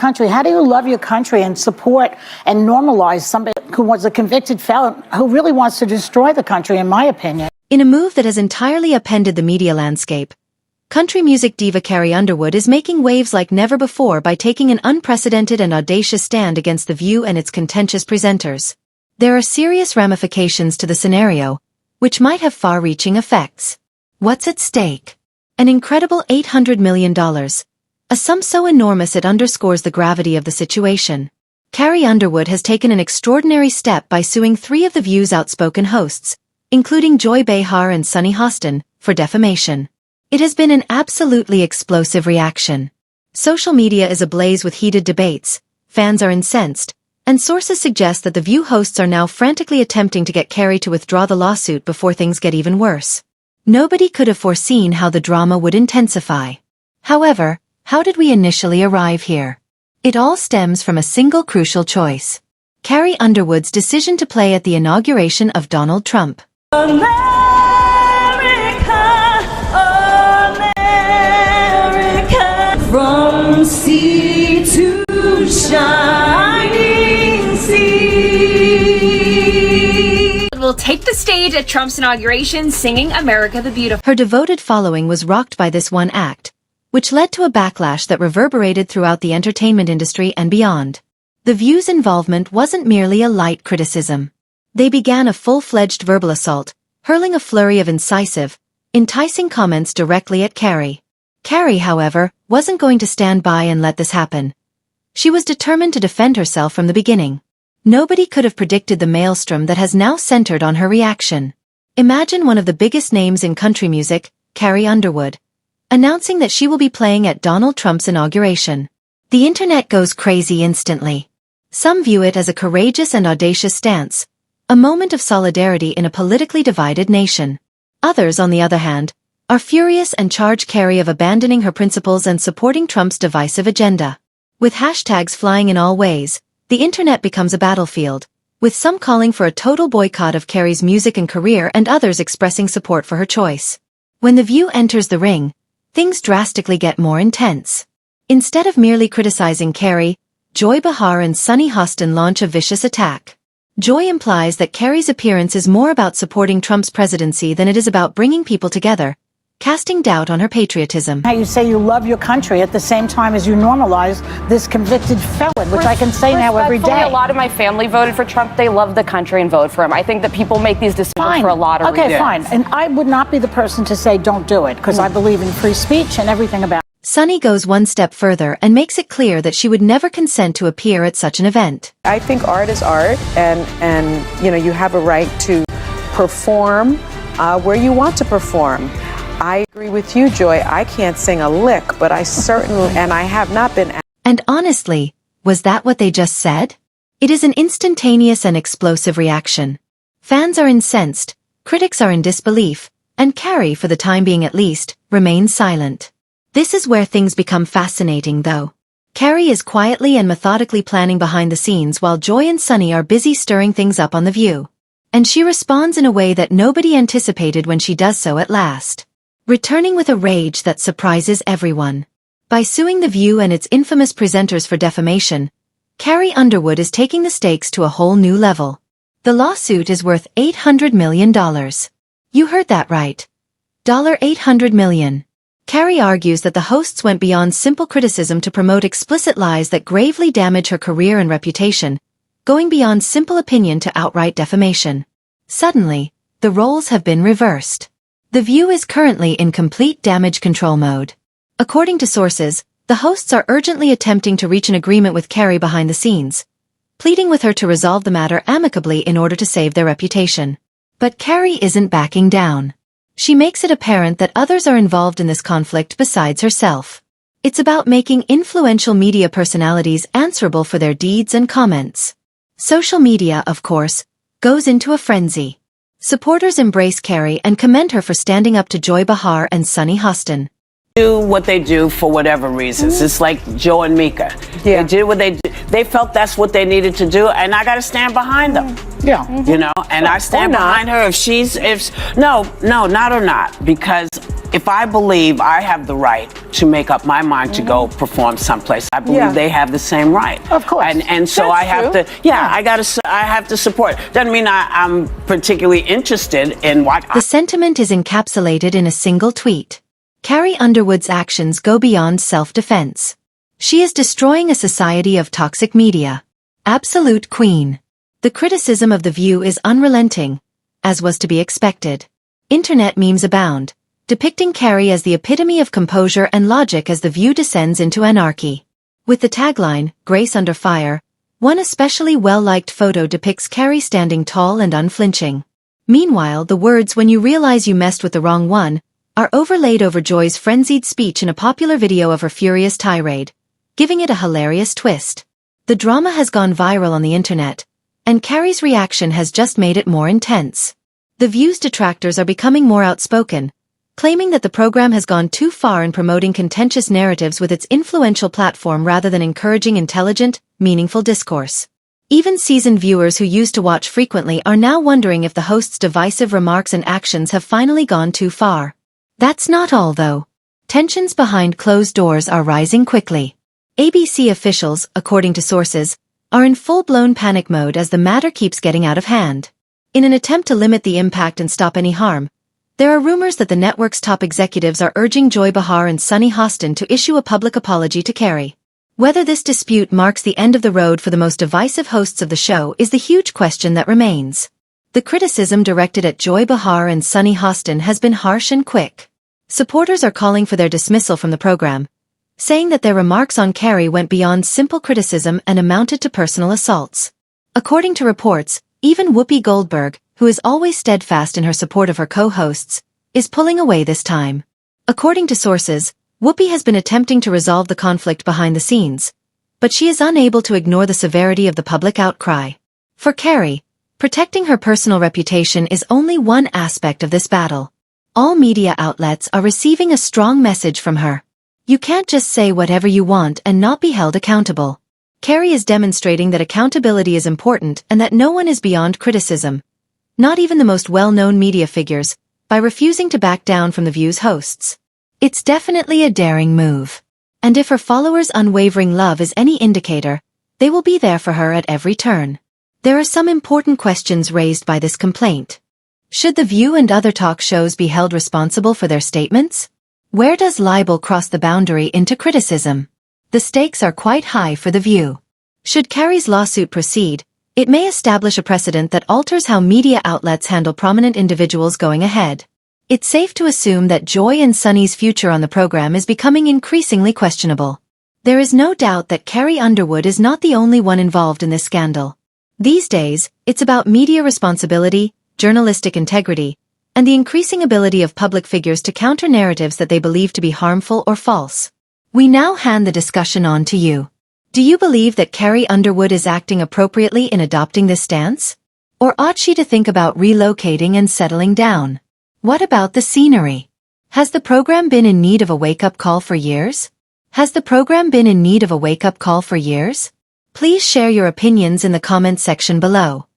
country? How do you love your country and support and normalize somebody who was a convicted felon who really wants to destroy the country, in my opinion? In a move that has entirely upended the media landscape, country music diva Carrie Underwood is making waves like never before by taking an unprecedented and audacious stand against The View and its contentious presenters. There are serious ramifications to the scenario, which might have far-reaching effects. What's at stake? An incredible $800 million. A sum so enormous it underscores the gravity of the situation. Carrie Underwood has taken an extraordinary step by suing 3 of The View's outspoken hosts, including Joy Behar and Sunny Hostin, for defamation. It has been an absolutely explosive reaction. Social media is ablaze with heated debates, fans are incensed, and sources suggest that The View hosts are now frantically attempting to get Carrie to withdraw the lawsuit before things get even worse. Nobody could have foreseen how the drama would intensify. However, how did we initially arrive here? It all stems from a single crucial choice. Carrie Underwood's decision to play at the inauguration of Donald Trump. America, America, from sea to shining sea. Will take the stage at Trump's inauguration singing America the Beautiful. Her devoted following was rocked by this one act, which led to a backlash that reverberated throughout the entertainment industry and beyond. The View's involvement wasn't merely a light criticism. They began a full-fledged verbal assault, hurling a flurry of incisive, enticing comments directly at Carrie. Carrie, however, wasn't going to stand by and let this happen. She was determined to defend herself from the beginning. Nobody could have predicted the maelstrom that has now centered on her reaction. Imagine one of the biggest names in country music, Carrie Underwood, announcing that she will be playing at Donald Trump's inauguration. The internet goes crazy instantly. Some view it as a courageous and audacious stance, a moment of solidarity in a politically divided nation. Others, on the other hand, are furious and charge Carrie of abandoning her principles and supporting Trump's divisive agenda. With hashtags flying in all ways, the internet becomes a battlefield, with some calling for a total boycott of Carrie's music and career and others expressing support for her choice. When The View enters the ring, things drastically get more intense. Instead of merely criticizing Carrie, Joy Behar and Sunny Hostin launch a vicious attack. Joy implies that Carrie's appearance is more about supporting Trump's presidency than it is about bringing people together, casting doubt on her patriotism. How you say you love your country at the same time as you normalize this convicted felon, which I can say now every day. A lot of my family voted for Trump. They love the country and vote for him. I think that people make these decisions for a lot of reasons. Okay, fine. And I would not be the person to say don't do it, because I believe in free speech and everything about it. Sunny goes one step further and makes it clear that she would never consent to appear at such an event. I think art is art, and you know, you have a right to perform where you want to perform. I agree with you, Joy. I can't sing a lick, but I certainly, and I have not been. And honestly, was that what they just said? It is an instantaneous and explosive reaction. Fans are incensed, critics are in disbelief, and Carrie, for the time being at least, remains silent. This is where things become fascinating, though. Carrie is quietly and methodically planning behind the scenes while Joy and Sunny are busy stirring things up on The View. And she responds in a way that nobody anticipated when she does so at last. Returning with a rage that surprises everyone. By suing The View and its infamous presenters for defamation, Carrie Underwood is taking the stakes to a whole new level. The lawsuit is worth $800 million. You heard that right. $800 million. Carrie argues that the hosts went beyond simple criticism to promote explicit lies that gravely damage her career and reputation, going beyond simple opinion to outright defamation. Suddenly, the roles have been reversed. The View is currently in complete damage control mode. According to sources, the hosts are urgently attempting to reach an agreement with Carrie behind the scenes, pleading with her to resolve the matter amicably in order to save their reputation. But Carrie isn't backing down. She makes it apparent that others are involved in this conflict besides herself. It's about making influential media personalities answerable for their deeds and comments. Social media, of course, goes into a frenzy. Supporters embrace Carrie and commend her for standing up to Joy Behar and Sunny Hostin. Do what they do for whatever reasons. It's like Joe and Mika. Yeah. They did what they did. They felt that's what they needed to do, and I got to stand behind them. Yeah. You know, and I stand behind her if she's, no, not or not, because if I believe I have the right to make up my mind to go perform someplace, I believe they have the same right. Of course. And so That's I have true. to, I have to support. Doesn't mean I'm particularly interested in what. The sentiment is encapsulated in a single tweet. Carrie Underwood's actions go beyond self-defense. She is destroying a society of toxic media. Absolute queen. The criticism of The View is unrelenting, as was to be expected. Internet memes abound, depicting Carrie as the epitome of composure and logic as The View descends into anarchy. With the tagline, "Grace Under Fire," one especially well-liked photo depicts Carrie standing tall and unflinching. Meanwhile, the words "when you realize you messed with the wrong one" are overlaid over Joy's frenzied speech in a popular video of her furious tirade, giving it a hilarious twist. The drama has gone viral on the internet, and Carrie's reaction has just made it more intense. The View's detractors are becoming more outspoken, claiming that the program has gone too far in promoting contentious narratives with its influential platform rather than encouraging intelligent, meaningful discourse. Even seasoned viewers who used to watch frequently are now wondering if the host's divisive remarks and actions have finally gone too far. That's not all, though. Tensions behind closed doors are rising quickly. ABC officials, according to sources, are in full-blown panic mode as the matter keeps getting out of hand. In an attempt to limit the impact and stop any harm, there are rumors that the network's top executives are urging Joy Behar and Sunny Hostin to issue a public apology to Carrie. Whether this dispute marks the end of the road for the most divisive hosts of the show is the huge question that remains. The criticism directed at Joy Behar and Sunny Hostin has been harsh and quick. Supporters are calling for their dismissal from the program, saying that their remarks on Carrie went beyond simple criticism and amounted to personal assaults. According to reports, even Whoopi Goldberg, who is always steadfast in her support of her co-hosts, is pulling away this time. According to sources, Whoopi has been attempting to resolve the conflict behind the scenes, but she is unable to ignore the severity of the public outcry. For Carrie, protecting her personal reputation is only one aspect of this battle. All media outlets are receiving a strong message from her. You can't just say whatever you want and not be held accountable. Carrie is demonstrating that accountability is important and that no one is beyond criticism, not even the most well-known media figures, by refusing to back down from The View's hosts. It's definitely a daring move. And if her followers' unwavering love is any indicator, they will be there for her at every turn. There are some important questions raised by this complaint. Should The View and other talk shows be held responsible for their statements? Where does libel cross the boundary into criticism? The stakes are quite high for The View. Should Carrie's lawsuit proceed, it may establish a precedent that alters how media outlets handle prominent individuals going ahead. It's safe to assume that Joy and Sunny's future on the program is becoming increasingly questionable. There is no doubt that Carrie Underwood is not the only one involved in this scandal. These days, it's about media responsibility, journalistic integrity, and the increasing ability of public figures to counter narratives that they believe to be harmful or false. We now hand the discussion on to you. Do you believe that Carrie Underwood is acting appropriately in adopting this stance? Or ought she to think about relocating and settling down? What about the scenery? Has the program been in need of a wake-up call for years? Please share your opinions in the comments section below.